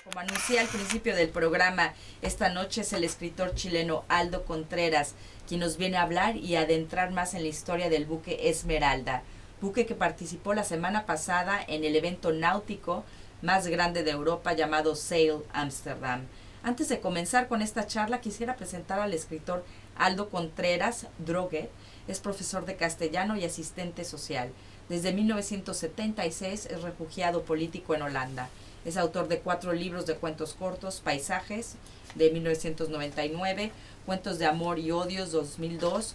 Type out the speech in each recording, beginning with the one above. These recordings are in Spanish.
Como anuncié al principio del programa, esta noche es el escritor chileno Aldo Contreras, quien nos viene a hablar y adentrar más en la historia del buque Esmeralda, buque que participó la semana pasada en el evento náutico más grande de Europa llamado Sail Amsterdam. Antes de comenzar con esta charla, quisiera presentar al escritor Aldo Contreras Droguet. Es profesor de castellano y asistente social. Desde 1976 es refugiado político en Holanda. Es autor de 4 libros de cuentos cortos: Paisajes, de 1999, Cuentos de Amor y Odios, 2002,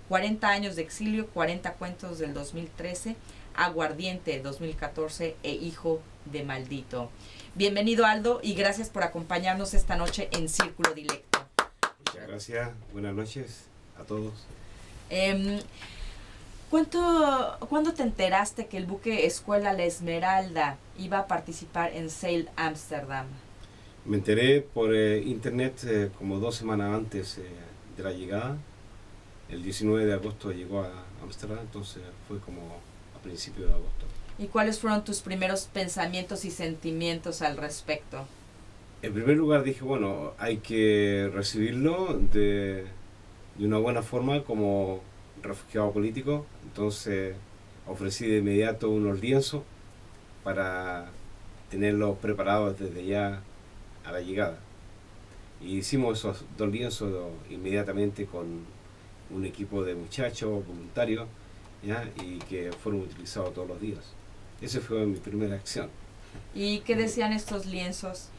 40 años de exilio, 40 cuentos, del 2013, Aguardiente, 2014, e Hijo de Maldito. Bienvenido, Aldo, y gracias por acompañarnos esta noche en Círculo Dilecto. Muchas gracias, buenas noches a todos. ¿Cuándo te enteraste que el buque Escuela La Esmeralda iba a participar en Sail Amsterdam? Me enteré por internet como 2 semanas antes de la llegada. El 19 de agosto llegó a Amsterdam, entonces fue como a principios de agosto. ¿Y cuáles fueron tus primeros pensamientos y sentimientos al respecto? En primer lugar dije, bueno, hay que recibirlo de una buena forma como refugiado político. Entonces ofrecí de inmediato unos lienzos para tenerlos preparados desde ya a la llegada. Y hicimos esos 2 lienzos inmediatamente con un equipo de muchachos voluntarios, ¿ya? Y que fueron utilizados todos los días. Esa fue mi primera acción. ¿Y qué decían estos lienzos?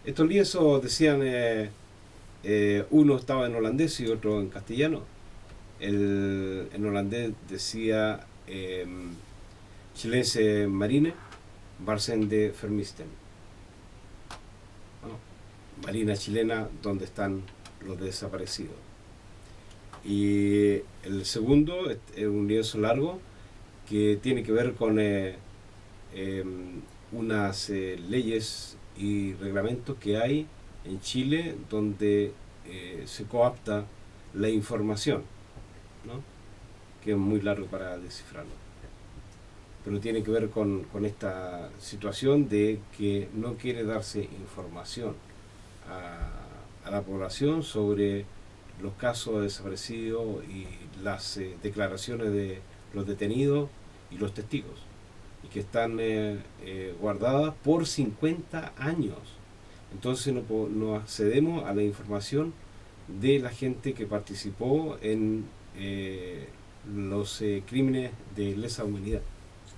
Estos lienzos decían, uno estaba en holandés y otro en castellano. En holandés decía Chilense Marine, Barsen de Vermisten. ¿No? Marina chilena, donde están los desaparecidos. Y el segundo es un lienzo largo que tiene que ver con unas leyes y reglamentos que hay en Chile donde se coapta la información, ¿no? Que es muy largo para descifrarlo. Pero tiene que ver con esta situación de que no quiere darse información a la población sobre los casos desaparecidos y las declaraciones de los detenidos y los testigos, y que están guardadas por 50 años. Entonces no accedemos a la información de la gente que participó en los crímenes de lesa humanidad.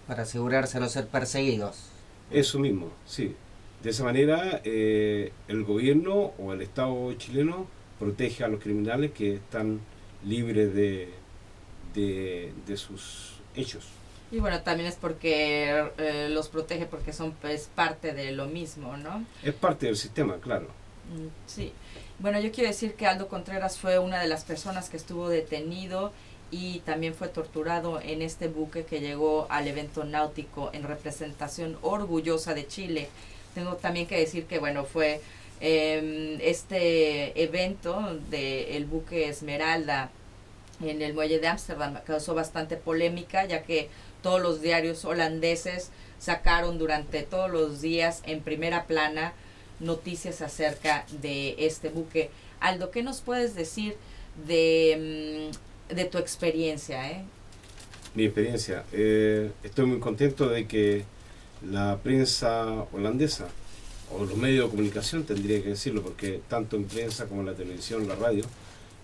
Para asegurarse de no ser perseguidos. Eso mismo, sí. De esa manera el gobierno o el Estado chileno protege a los criminales que están libres de sus hechos. Y bueno, también es porque los protege porque es parte de lo mismo, ¿no? Es parte del sistema, claro. Sí. Bueno, yo quiero decir que Aldo Contreras fue una de las personas que estuvo detenido y también fue torturado en este buque que llegó al evento náutico en representación orgullosa de Chile. Tengo también que decir que, bueno, fue este evento del buque Esmeralda en el muelle de Ámsterdam causó bastante polémica, ya que todos los diarios holandeses sacaron durante todos los días en primera plana noticias acerca de este buque. Aldo, ¿qué nos puedes decir de tu experiencia? Mi experiencia. Estoy muy contento de que la prensa holandesa, o los medios de comunicación, tendría que decirlo, porque tanto en prensa como en la televisión, la radio,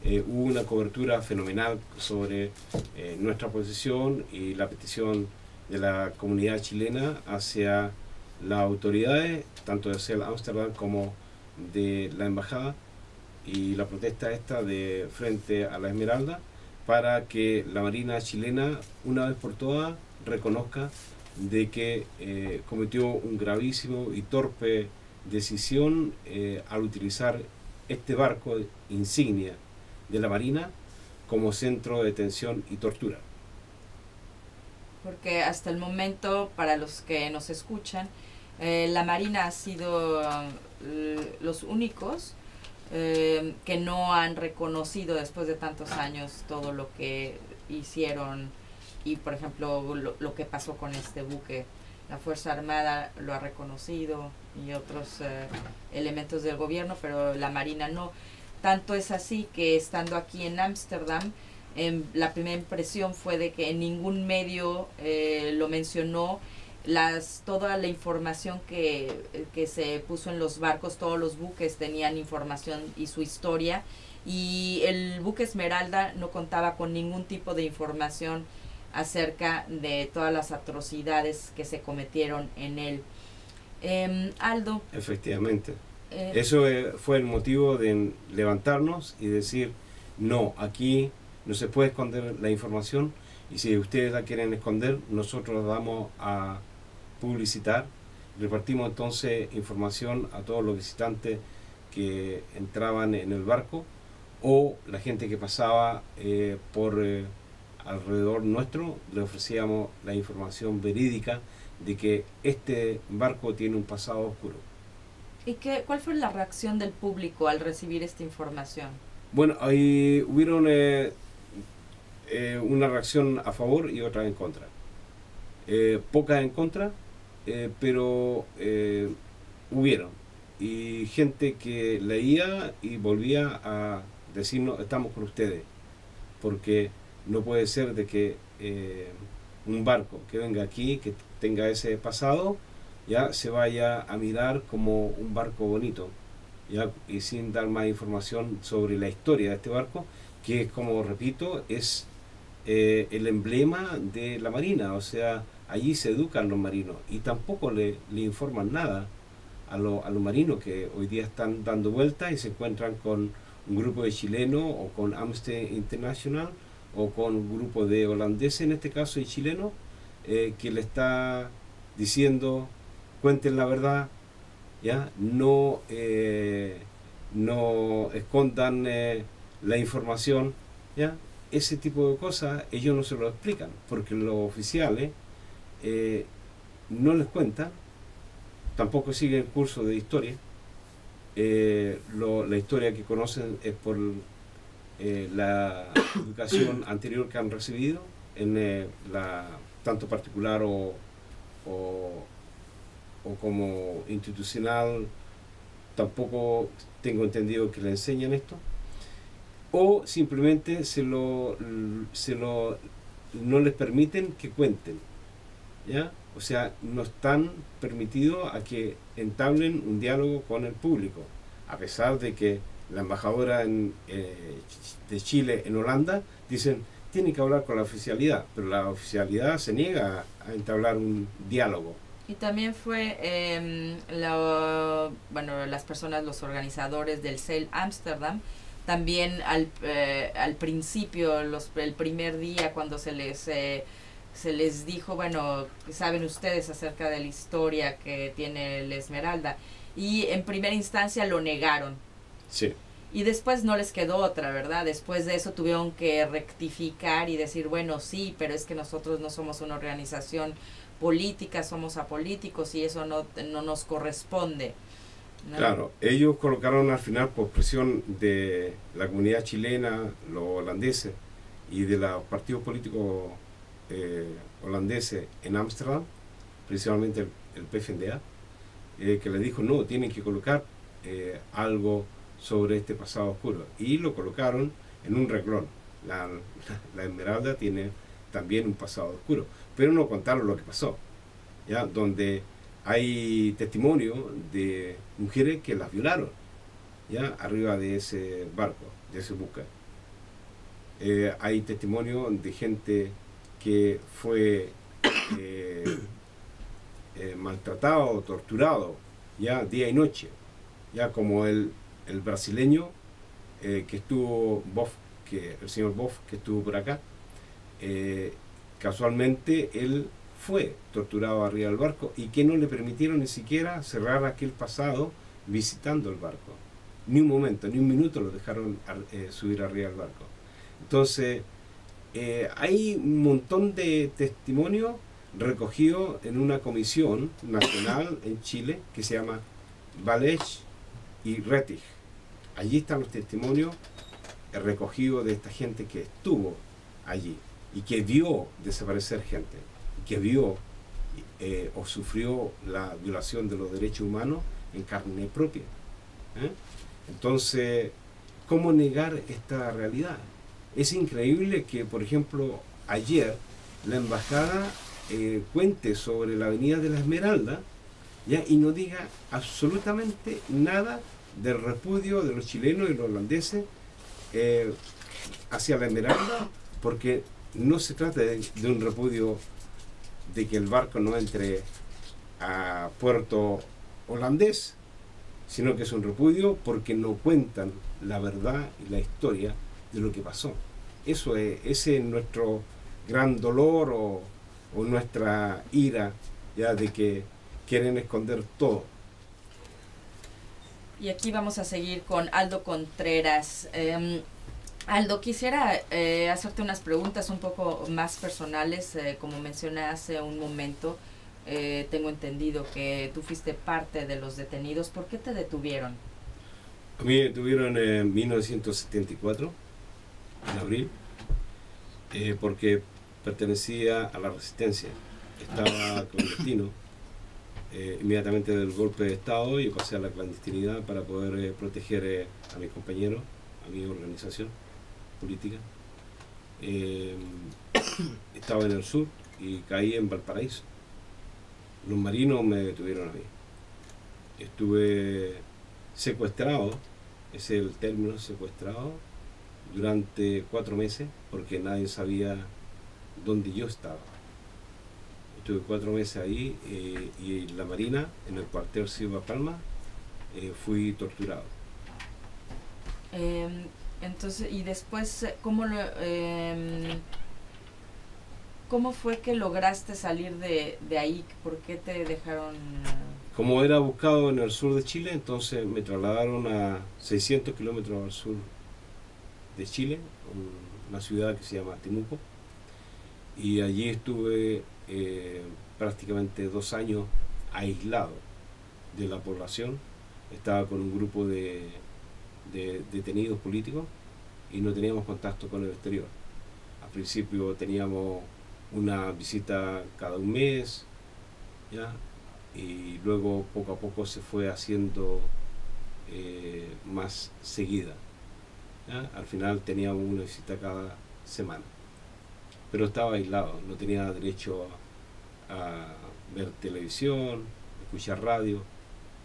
hubo una cobertura fenomenal sobre nuestra posición y la petición de la comunidad chilena hacia las autoridades, tanto de Sail Amsterdam como de la embajada, y la protesta esta de frente a la Esmeralda, para que la Marina chilena, una vez por todas, reconozca de que cometió un gravísimo y torpe decisión al utilizar este barco insignia de la Marina como centro de detención y tortura. Porque hasta el momento, para los que nos escuchan, la Marina ha sido los únicos que no han reconocido después de tantos años todo lo que hicieron y, por ejemplo, lo que pasó con este buque. La Fuerza Armada lo ha reconocido, y otros elementos del gobierno, pero la Marina no. Tanto es así que estando aquí en Ámsterdam, la primera impresión fue de que en ningún medio lo mencionó. Toda la información que se puso en los barcos, todos los buques tenían información y su historia, y el buque Esmeralda no contaba con ningún tipo de información acerca de todas las atrocidades que se cometieron en él. Aldo. Efectivamente. Eso fue el motivo de levantarnos y decir, no, aquí no se puede esconder la información, y si ustedes la quieren esconder, nosotros la vamos a publicitar. Repartimos entonces información a todos los visitantes que entraban en el barco o la gente que pasaba por alrededor nuestro. Le ofrecíamos la información verídica de que este barco tiene un pasado oscuro. ¿Y cuál fue la reacción del público al recibir esta información? Bueno, ahí hubieron una reacción a favor y otra en contra. Pocas en contra, pero hubieron. Y gente que leía y volvía a decirnos, estamos con ustedes, porque no puede ser de que un barco que venga aquí, que tenga ese pasado, ya se vaya a mirar como un barco bonito, ya, y sin dar más información sobre la historia de este barco, que, como repito, es el emblema de la Marina. O sea, allí se educan los marinos y tampoco le informan nada a los marinos que hoy día están dando vueltas y se encuentran con un grupo de chilenos o con Amnesty International o con un grupo de holandeses, en este caso, y chilenos, que le está diciendo, cuenten la verdad, ¿ya? No escondan la información, ¿ya? Ese tipo de cosas ellos no se lo explican, porque los oficiales no les cuentan, tampoco siguen el curso de historia. La historia que conocen es por la educación anterior que han recibido, en tanto particular o como institucional. Tampoco tengo entendido que le enseñan esto, o simplemente no les permiten que cuenten, ¿ya? O sea, no están permitidos a que entablen un diálogo con el público, a pesar de que la embajadora de Chile en Holanda dicen, tienen que hablar con la oficialidad, pero la oficialidad se niega a entablar un diálogo. Y también fue, las personas, los organizadores del Sail Amsterdam, también al principio, el primer día, cuando se les dijo, bueno, saben ustedes acerca de la historia que tiene el Esmeralda, y en primera instancia lo negaron. Sí. Y después no les quedó otra, ¿verdad? Después de eso tuvieron que rectificar y decir, bueno, sí, pero es que nosotros no somos una organización política, somos apolíticos y eso no nos corresponde, ¿no? Claro, ellos colocaron al final, por presión de la comunidad chilena, los holandeses y de los partidos políticos holandeses en Ámsterdam, principalmente el PFNDA, que le dijo, no, tienen que colocar algo sobre este pasado oscuro, y lo colocaron en un renglón. La Esmeralda tiene también un pasado oscuro, pero no contaron lo que pasó, ¿ya? Donde hay testimonio de mujeres que las violaron, ¿ya? Arriba de ese barco, de ese buque. Hay testimonio de gente que fue maltratado, torturado, ya día y noche, ya como el brasileño que estuvo, el señor Boff, que estuvo por acá. Casualmente él fue torturado arriba del barco y que no le permitieron ni siquiera cerrar aquel pasado visitando el barco. Ni un momento, ni un minuto lo dejaron subir arriba del barco. Entonces, hay un montón de testimonios recogidos en una comisión nacional en Chile que se llama Valech y Rettig. Allí están los testimonios recogidos de esta gente que estuvo allí y que vio desaparecer gente, y que vio o sufrió la violación de los derechos humanos en carne propia. Entonces, ¿cómo negar esta realidad? Es increíble que, por ejemplo, ayer la embajada cuente sobre la Avenida de la Esmeralda, ¿ya? Y no diga absolutamente nada del repudio de los chilenos y los holandeses hacia la Esmeralda, porque no se trata de un repudio de que el barco no entre a puerto holandés, sino que es un repudio porque no cuentan la verdad y la historia de lo que pasó. Ese es nuestro gran dolor o nuestra ira, ya, de que quieren esconder todo. Y aquí vamos a seguir con Aldo Contreras. Aldo, quisiera hacerte unas preguntas un poco más personales. Como mencioné hace un momento, tengo entendido que tú fuiste parte de los detenidos. ¿Por qué te detuvieron? A mí me detuvieron en 1974, en abril, porque pertenecía a la resistencia. Estaba clandestino. Inmediatamente del golpe de Estado yo pasé a la clandestinidad para poder proteger a mis compañeros, a mi organización política. Estaba en el sur y caí en Valparaíso. Los marinos me detuvieron a mí. Estuve secuestrado, ese es el término, secuestrado, durante 4 meses, porque nadie sabía dónde yo estaba. Estuve 4 meses ahí y en la Marina, en el cuartel Silva Palma, fui torturado. Entonces, y después, ¿cómo fue que lograste salir de ahí? ¿Por qué te dejaron? Como era buscado en el sur de Chile, entonces me trasladaron a 600 kilómetros al sur de Chile, una ciudad que se llama Temuco, y allí estuve prácticamente 2 años aislado de la población. Estaba con un grupo de detenidos políticos y no teníamos contacto con el exterior. Al principio teníamos una visita cada un mes, ¿ya? Y luego poco a poco se fue haciendo más seguida, ¿ya? Al final teníamos una visita cada semana, pero estaba aislado, no tenía derecho a ver televisión, escuchar radio,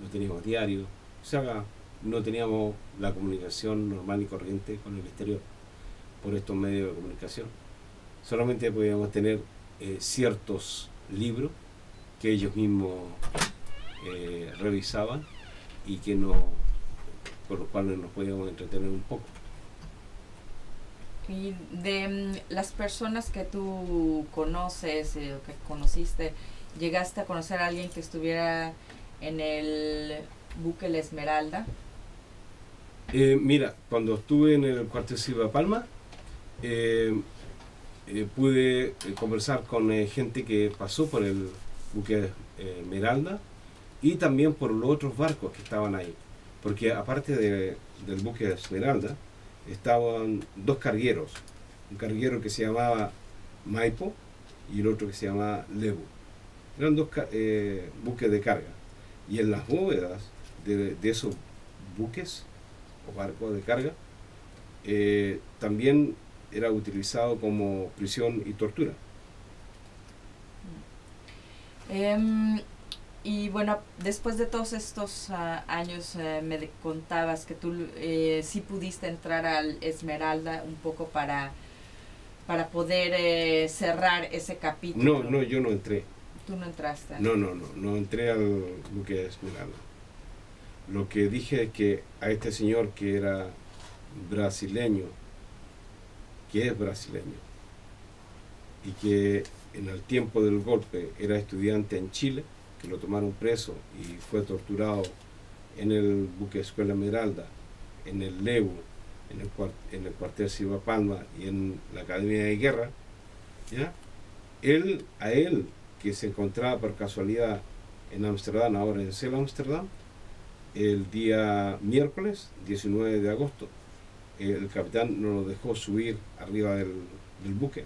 no teníamos diario, o sea, no teníamos la comunicación normal y corriente con el exterior por estos medios de comunicación. Solamente podíamos tener ciertos libros que ellos mismos revisaban y que con los cuales nos podíamos entretener un poco. Y de las personas que tú conoces, o que conociste, ¿llegaste a conocer a alguien que estuviera en el buque La Esmeralda? Mira, cuando estuve en el cuartel Silva Palma, pude conversar con gente que pasó por el buque Esmeralda y también por los otros barcos que estaban ahí, porque aparte del buque Esmeralda estaban 2 cargueros, un carguero que se llamaba Maipo y el otro que se llamaba Lebu. Eran 2 buques de carga, y en las bóvedas de esos buques o barcos de carga también era utilizado como prisión y tortura. Y bueno, después de todos estos años me contabas que tú sí pudiste entrar al Esmeralda un poco para poder cerrar ese capítulo. No, yo no entré. ¿Tú no entraste? No entré al buque Esmeralda. Lo que dije es que a este señor que era brasileño, que es brasileño, y que en el tiempo del golpe era estudiante en Chile, que lo tomaron preso y fue torturado en el buque Escuela Esmeralda, en el Lebu, en el cuartel Silva Palma y en la Academia de Guerra, ¿ya? A él, que se encontraba por casualidad en Ámsterdam, ahora en Cel Ámsterdam, el día miércoles 19 de agosto, el capitán no lo dejó subir arriba del buque,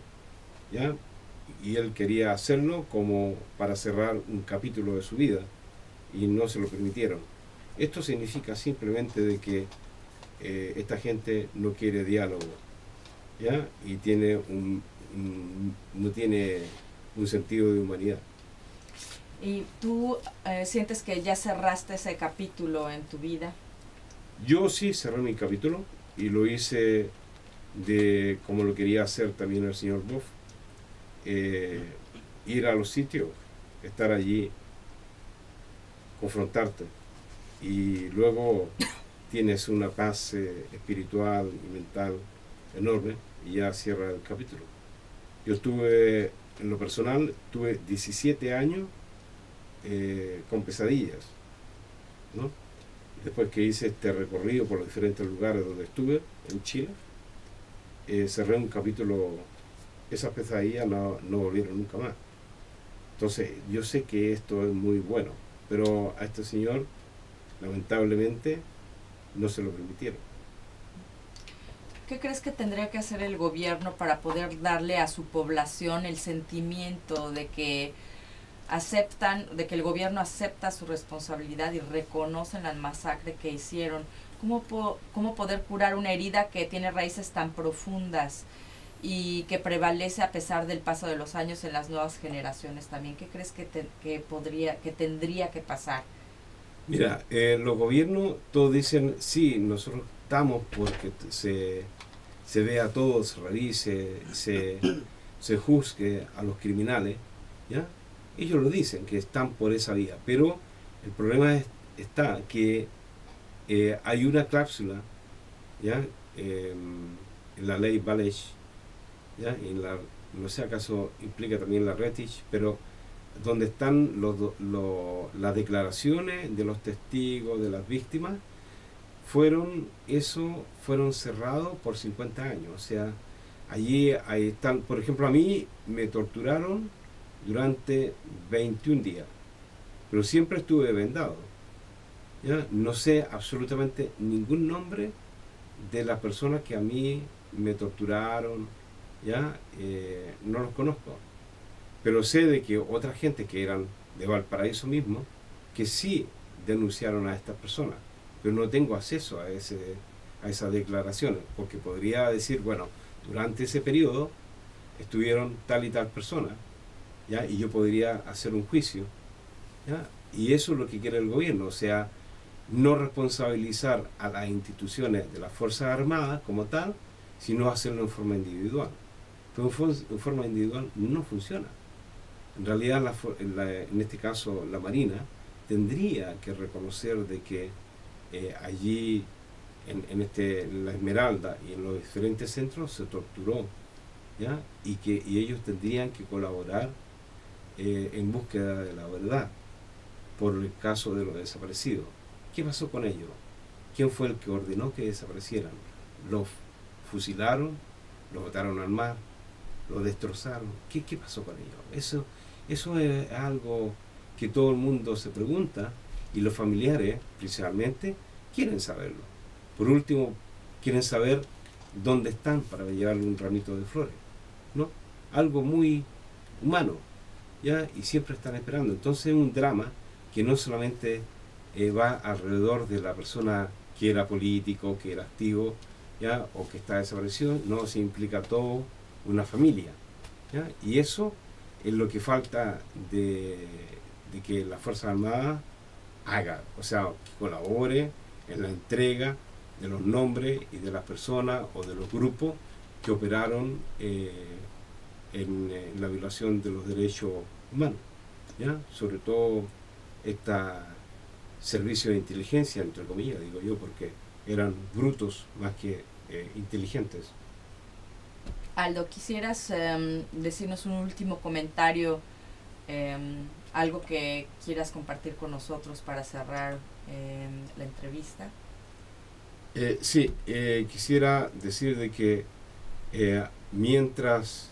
¿ya? y él quería hacerlo como para cerrar un capítulo de su vida y no se lo permitieron. Esto significa simplemente de que esta gente no quiere diálogo, ¿ya? Y tiene no tiene un sentido de humanidad. ¿Y tú sientes que ya cerraste ese capítulo en tu vida? Yo sí cerré mi capítulo y lo hice de como lo quería hacer también el señor Boff, ir a los sitios, estar allí, confrontarte, y luego tienes una paz espiritual y mental enorme y ya cierra el capítulo. Yo tuve, en lo personal, tuve 17 años con pesadillas, ¿no? Después que hice este recorrido por los diferentes lugares donde estuve en Chile, cerré un capítulo. Esas pesadillas no volvieron nunca más. Entonces yo sé que esto es muy bueno, pero a este señor lamentablemente no se lo permitieron. ¿Qué crees que tendría que hacer el gobierno para poder darle a su población el sentimiento de que de que el gobierno acepta su responsabilidad y reconocen la masacre que hicieron? ¿Cómo poder curar una herida que tiene raíces tan profundas y que prevalece a pesar del paso de los años en las nuevas generaciones también? ¿Qué crees que tendría que pasar? Mira, los gobiernos todos dicen, sí, nosotros estamos porque se vea todo, se revise, se juzgue a los criminales, ¿ya? Ellos lo dicen, que están por esa vía, pero el problema está que hay una cláusula, ¿ya? En la ley Balech, ¿ya? No sé acaso implica también la Retich, pero donde están las declaraciones de los testigos, de las víctimas, fueron cerrados por 50 años. O sea, allí están, por ejemplo, a mí me torturaron durante 21 días, pero siempre estuve vendado, ¿ya? No sé absolutamente ningún nombre de las personas que a mí me torturaron, ¿ya? No los conozco, pero sé de que otra gente que eran de Valparaíso mismo, que sí denunciaron a estas personas, pero no tengo acceso a esas declaraciones, porque podría decir, bueno, durante ese periodo estuvieron tal y tal persona, ¿ya? Y yo podría hacer un juicio, ¿ya? Y eso es lo que quiere el gobierno, o sea, no responsabilizar a las instituciones de las Fuerzas Armadas como tal, sino hacerlo en forma individual. Pero en forma individual no funciona. En realidad, en este caso, la Marina tendría que reconocer de que allí, en la Esmeralda y en los diferentes centros, se torturó, ¿ya? Y ellos tendrían que colaborar en búsqueda de la verdad por el caso de los desaparecidos. ¿Qué pasó con ellos? ¿Quién fue el que ordenó que desaparecieran? ¿Los fusilaron? ¿Los botaron al mar? ¿Los destrozaron? ¿Qué pasó con ellos? Eso es algo que todo el mundo se pregunta, y los familiares, principalmente, quieren saberlo. Por último, quieren saber dónde están para llevarle un ramito de flores, ¿no? Algo muy humano, ¿ya? Y siempre están esperando. Entonces es un drama que no solamente va alrededor de la persona que era político, que era activo, ¿ya? O que está desaparecido, no, se implica todo una familia, ¿ya? Y eso es lo que falta de que las Fuerzas Armadas haga, o sea, que colabore en la entrega de los nombres y de las personas o de los grupos que operaron en la violación de los derechos humanos, ¿ya? Sobre todo este servicio de inteligencia, entre comillas, digo yo, porque eran brutos más que inteligentes. Aldo, ¿quisieras decirnos un último comentario, algo que quieras compartir con nosotros para cerrar la entrevista? Sí, quisiera decir de que mientras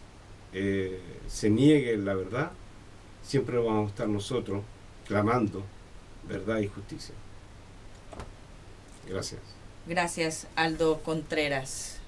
se niegue la verdad, siempre vamos a estar nosotros clamando verdad y justicia. Gracias. Gracias, Aldo Contreras.